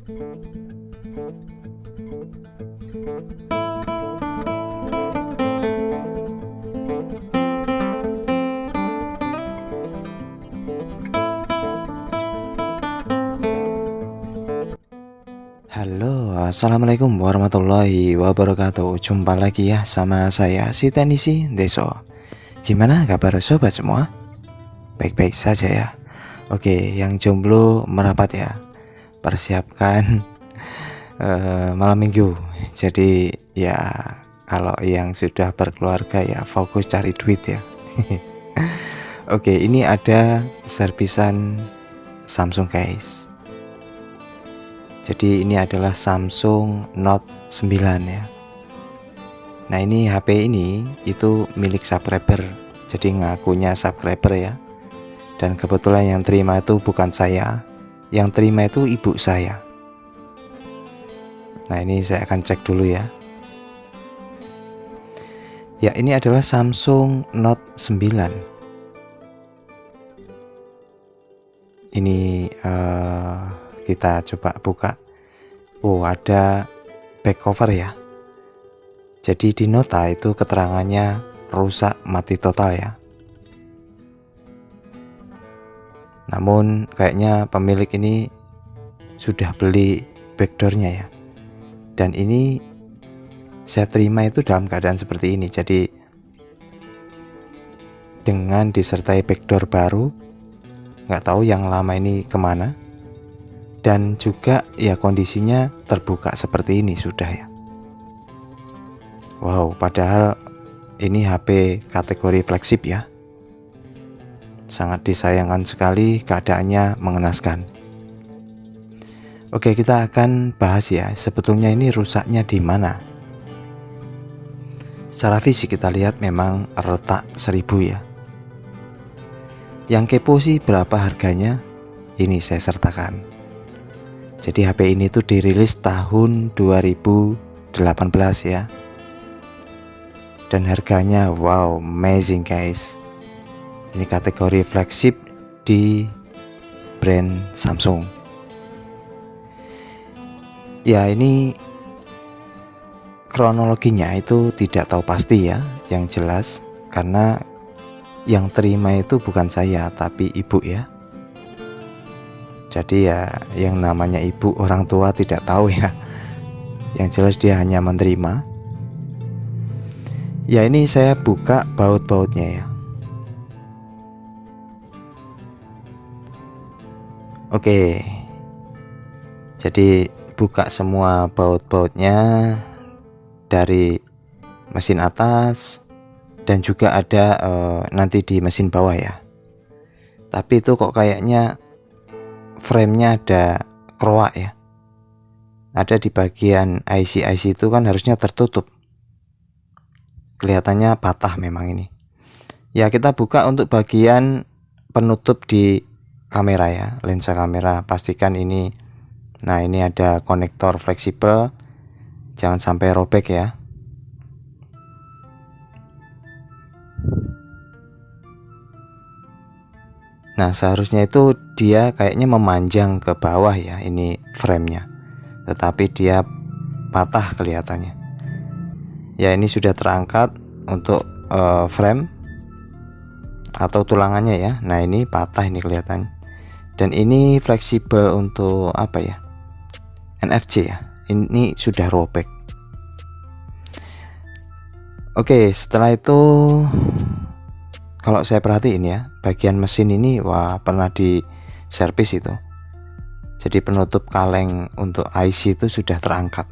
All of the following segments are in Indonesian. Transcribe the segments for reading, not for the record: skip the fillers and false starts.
Halo, assalamualaikum warahmatullahi wabarakatuh. Jumpa lagi ya sama saya si Teknisi Deso. Gimana kabar sobat semua? Baik-baik saja ya. Oke, yang jomblo merapat ya. Persiapkan malam minggu. Jadi ya kalau yang sudah berkeluarga ya fokus cari duit ya. Oke, ini ada servisan Samsung guys. Jadi ini adalah Samsung Note 9 ya. Nah ini HP ini itu milik subscriber, jadi ngakunya subscriber ya. Dan kebetulan yang terima itu bukan saya, yang terima itu ibu saya. Nah ini saya akan cek dulu ya. Ya ini adalah Samsung Note 9. Ini kita coba buka. Oh ada back cover ya. Jadi di nota itu keterangannya rusak mati total ya. Namun kayaknya pemilik ini sudah beli backdoornya ya. Dan ini saya terima itu dalam keadaan seperti ini. Jadi dengan disertai backdoor baru, nggak tahu yang lama ini kemana. Dan juga ya kondisinya terbuka seperti ini sudah ya. Wow, padahal ini HP kategori flagship ya. Sangat disayangkan sekali, keadaannya mengenaskan. Oke, kita akan bahas ya, sebetulnya ini rusaknya di mana. Secara fisik kita lihat memang retak 1000 ya. Yang kepo sih berapa harganya? Ini saya sertakan. Jadi HP ini tuh dirilis tahun 2018 ya. Dan harganya wow, amazing guys. Ini kategori flagship di brand Samsung. Ya ini kronologinya itu tidak tahu pasti ya. Yang jelas karena yang terima itu bukan saya tapi ibu ya. Jadi ya yang namanya ibu orang tua tidak tahu ya. Yang jelas dia hanya menerima. Ya ini saya buka baut-bautnya ya. Oke. Jadi buka semua baut-bautnya dari mesin atas dan juga ada nanti di mesin bawah ya. Tapi itu kok kayaknya frame-nya ada kroak ya. Ada di bagian IC itu kan harusnya tertutup. Kelihatannya patah memang ini. Ya kita buka untuk bagian penutup di kamera ya, lensa kamera. Pastikan ini. Nah ini ada konektor fleksibel. Jangan sampai robek ya. Nah seharusnya itu dia kayaknya memanjang ke bawah ya, ini framenya. Tetapi dia patah kelihatannya. Ya ini sudah terangkat untuk frame atau tulangannya ya. Nah ini patah ini kelihatan. Dan ini fleksibel untuk apa ya, NFC ya. Ini sudah robek. Oke setelah itu kalau saya perhatiin ya, bagian mesin ini wah pernah di servis itu. Jadi penutup kaleng untuk IC itu sudah terangkat.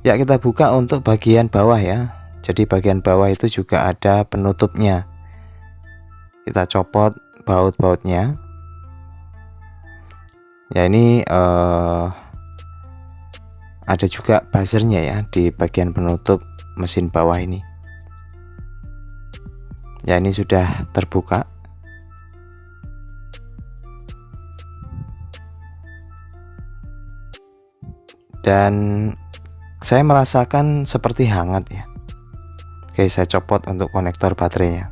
Ya kita buka untuk bagian bawah ya. Jadi bagian bawah itu juga ada penutupnya. Kita copot baut-bautnya. Ya ini ada juga buzzernya ya di bagian penutup mesin bawah ini. Ya ini sudah terbuka. Dan saya merasakan seperti hangat ya. Oke saya copot untuk konektor baterainya.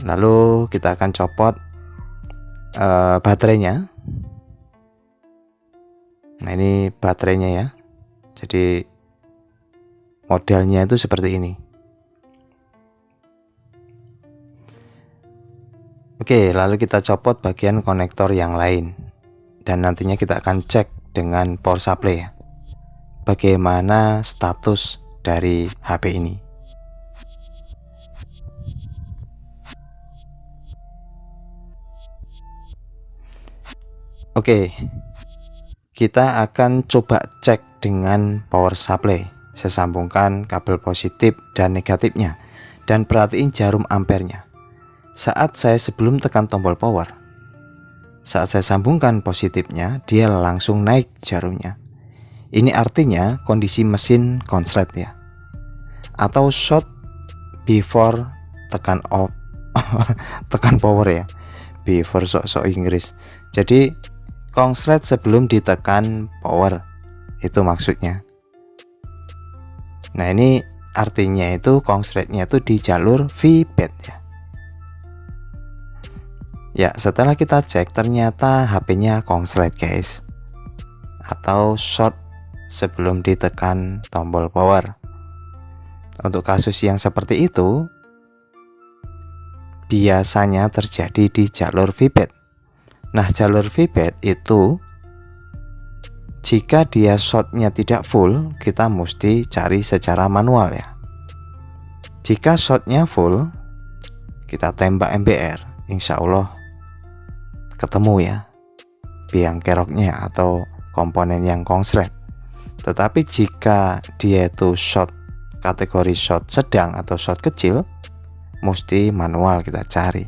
Lalu kita akan copot baterainya. Nah, ini baterainya ya. Jadi modelnya itu seperti ini. Oke, lalu kita copot bagian konektor yang lain. Dan nantinya kita akan cek dengan power supply ya, bagaimana status dari HP ini. Oke, kita akan coba cek dengan power supply. Saya sambungkan kabel positif dan negatifnya, dan perhatiin jarum ampernya. Saat saya sebelum tekan tombol power, saat saya sambungkan positifnya, dia langsung naik jarumnya. Ini artinya kondisi mesin konslet ya, atau short before tekan off tekan power ya, before sok-sok Inggris. Jadi konslet sebelum ditekan power, itu maksudnya. Nah, ini artinya itu konsletnya itu di jalur VBAT ya. Ya, setelah kita cek ternyata HP-nya konslet guys, atau short sebelum ditekan tombol power. Untuk kasus yang seperti itu biasanya terjadi di jalur VBAT. Nah, jalur VBAT itu jika dia shortnya tidak full, kita mesti cari secara manual ya. Jika shortnya full, kita tembak MBR, insya Allah ketemu ya biang keroknya atau komponen yang konslet. Tetapi jika dia itu short kategori short sedang atau short kecil, mesti manual kita cari.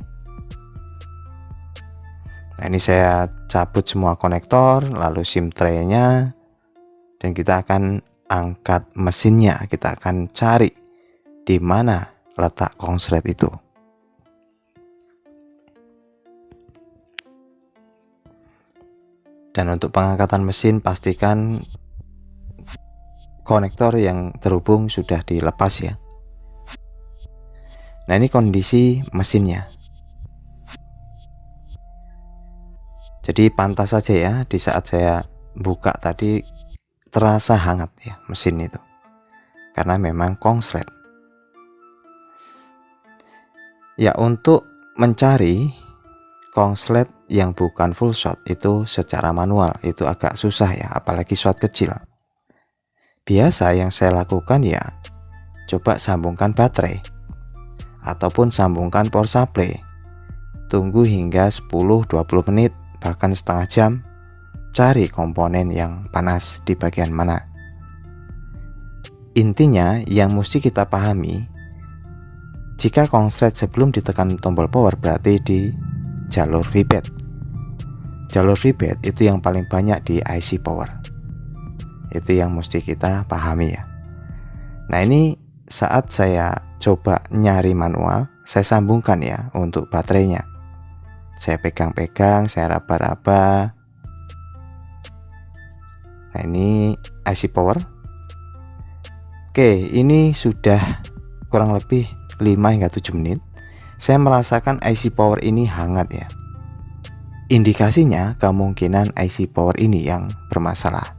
Nah, ini saya cabut semua konektor, lalu SIM tray-nya, dan kita akan angkat mesinnya. Kita akan cari di mana letak konslet itu. Dan untuk pengangkatan mesin, pastikan konektor yang terhubung sudah dilepas ya. Nah, ini kondisi mesinnya. Jadi pantas saja ya, di saat saya buka tadi terasa hangat ya mesin itu, karena memang konslet. Ya, untuk mencari konslet yang bukan full short itu secara manual itu agak susah ya, apalagi short kecil. Biasa yang saya lakukan ya, coba sambungkan baterai ataupun sambungkan power supply. Tunggu hingga 10-20 menit, bahkan setengah jam, cari komponen yang panas di bagian mana. Intinya yang mesti kita pahami, jika konslet sebelum ditekan tombol power berarti di jalur VBAT. Jalur VBAT itu yang paling banyak di IC power. Itu yang mesti kita pahami ya. Nah, ini saat saya coba nyari manual, saya sambungkan ya untuk baterainya. Saya pegang-pegang, saya raba-raba. Nah, ini IC power. Oke, ini sudah kurang lebih 5 hingga 7 menit. Saya merasakan IC power ini hangat ya. Indikasinya kemungkinan IC power ini yang bermasalah.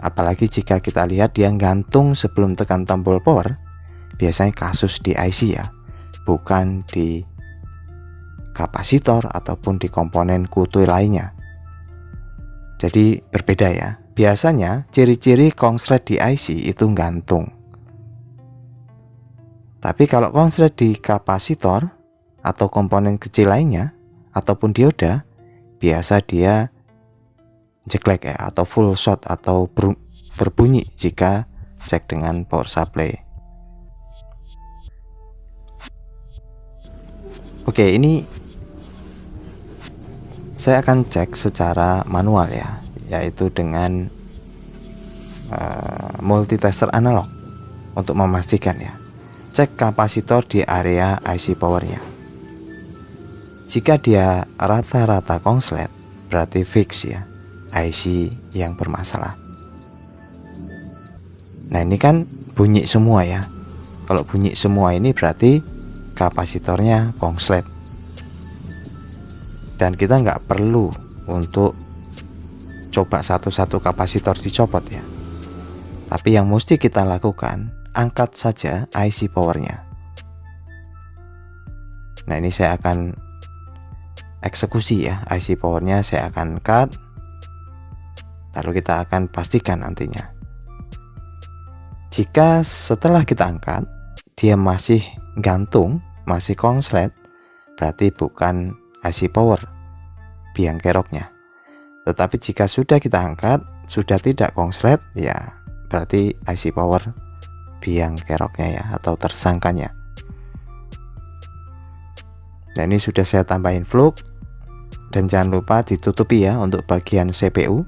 Apalagi jika kita lihat dia gantung sebelum tekan tombol power, biasanya kasus di IC ya, bukan di kapasitor ataupun di komponen kutu lainnya. Jadi berbeda ya. Biasanya ciri-ciri konslet di IC itu gantung. Tapi kalau konslet di kapasitor atau komponen kecil lainnya ataupun dioda, biasa dia jeklek ya, atau full short atau berbunyi jika cek dengan power supply. Oke, ini saya akan cek secara manual ya, yaitu dengan multitester analog untuk memastikan ya. Cek kapasitor di area IC powernya. Jika dia rata-rata konslet, berarti fix ya, IC yang bermasalah. Nah, ini kan bunyi semua ya. Kalau bunyi semua ini berarti kapasitornya konslet. Dan kita nggak perlu untuk coba satu-satu kapasitor dicopot ya. Tapi yang mesti kita lakukan, angkat saja IC powernya. Nah, ini saya akan eksekusi ya, IC powernya saya akan cut. Lalu kita akan pastikan nantinya. Jika setelah kita angkat dia masih gantung, masih konslet, berarti bukan IC power biang keroknya. Tetapi jika sudah kita angkat, sudah tidak konslet, ya berarti IC power biang keroknya ya, atau tersangkanya. Nah, ini sudah saya tambahin flux. Dan jangan lupa ditutupi ya untuk bagian CPU.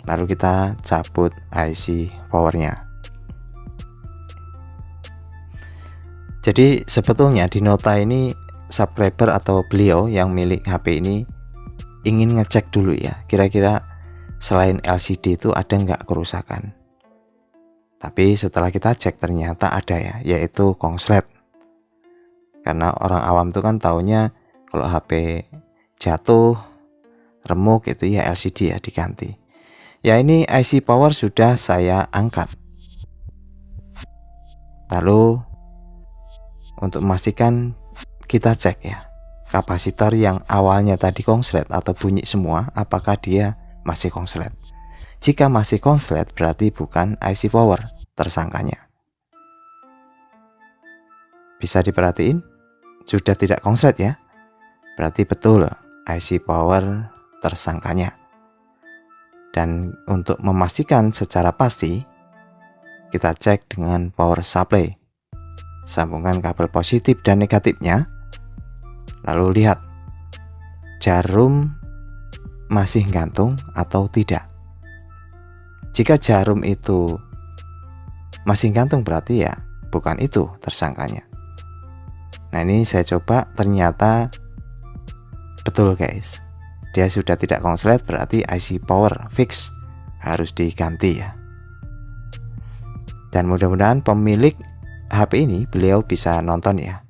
Lalu kita cabut IC powernya. Jadi sebetulnya di Nota ini subscriber atau beliau yang milik HP ini ingin ngecek dulu ya, kira-kira selain LCD itu ada nggak kerusakan. Tapi setelah kita cek ternyata ada ya, yaitu konslet. Karena orang awam itu kan taunya kalau HP jatuh, remuk itu ya LCD ya diganti. Ya, ini IC power sudah saya angkat. Lalu untuk memastikan kita cek ya, kapasitor yang awalnya tadi konslet atau bunyi semua, apakah dia masih konslet. Jika masih konslet berarti bukan IC power tersangkanya. Bisa diperhatiin, sudah tidak konslet ya, berarti betul IC power tersangkanya. Dan untuk memastikan secara pasti, kita cek dengan power supply. Sambungkan kabel positif dan negatifnya. Lalu lihat jarum masih gantung atau tidak. Jika jarum itu masih gantung berarti ya bukan itu tersangkanya. Nah, ini saya coba, ternyata betul guys. Dia sudah tidak konslet, berarti IC power fix harus diganti ya. Dan mudah-mudahan pemilik HP ini beliau bisa nonton ya,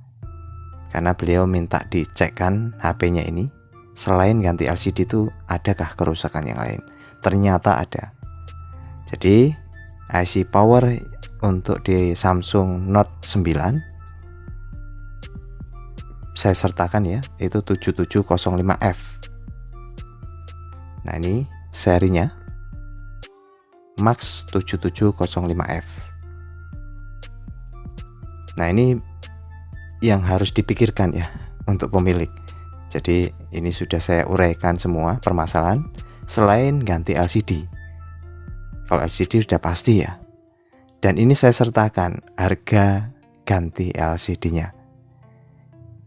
karena beliau minta dicekkan HP-nya ini selain ganti LCD itu adakah kerusakan yang lain. Ternyata ada. Jadi IC power untuk di Samsung Note 9 saya sertakan ya, itu 7705F. Nah, ini serinya Max 7705F. Nah, ini yang harus dipikirkan ya untuk pemilik. Jadi ini sudah saya uraikan semua permasalahan selain ganti LCD. Kalau LCD sudah pasti ya. Dan ini saya sertakan harga ganti LCD-nya.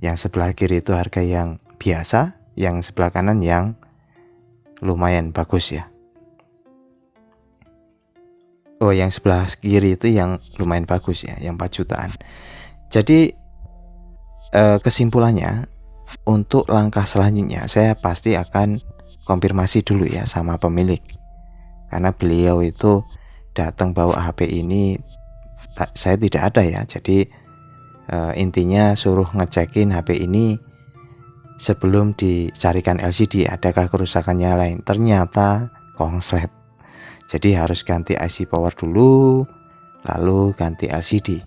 Yang sebelah kiri itu harga yang biasa, yang sebelah kanan yang lumayan bagus ya. Oh, yang sebelah kiri itu yang lumayan bagus ya, yang 4 jutaan. Jadi kesimpulannya, untuk langkah selanjutnya saya pasti akan konfirmasi dulu ya sama pemilik. Karena beliau itu datang bawa HP ini, saya tidak ada ya. Jadi intinya suruh ngecekin HP ini sebelum dicarikan LCD adakah kerusakannya lain. Ternyata konslet. Jadi harus ganti IC power dulu, lalu ganti LCD.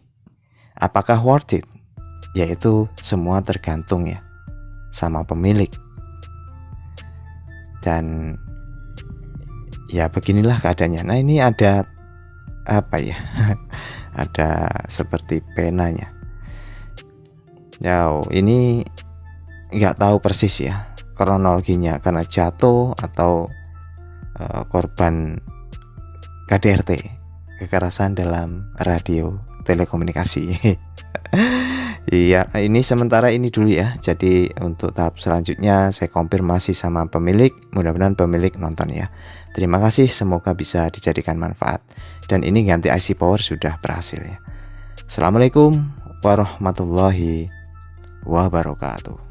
Apakah worth it? Yaitu semua tergantung ya sama pemilik. Dan ya beginilah keadaannya. Nah, ini ada apa ya? Ada seperti penanya. Ya, ini nggak tahu persis ya kronologinya, karena jatuh atau korban KDRT, kekerasan dalam radio telekomunikasi. Iya, ini sementara ini dulu ya. Jadi untuk tahap selanjutnya saya konfirmasi sama pemilik. Mudah-mudahan pemilik nonton ya. Terima kasih, semoga bisa dijadikan manfaat. Dan ini ganti IC power sudah berhasil ya. Assalamualaikum warahmatullahi wabarakatuh.